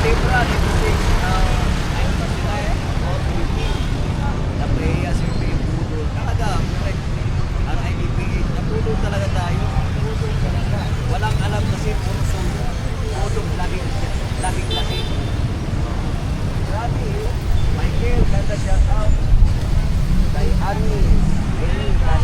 Libra, lipstick, ayun na sila eh. About 50. Napreya, siyempre yung pudol. Talaga, correct. Ang IDPH, napudol talaga tayo. Pudol talaga. Walang alam kasi puro suyo. Pudol, laging laki. Grabe eh. Michael, ganda shout out.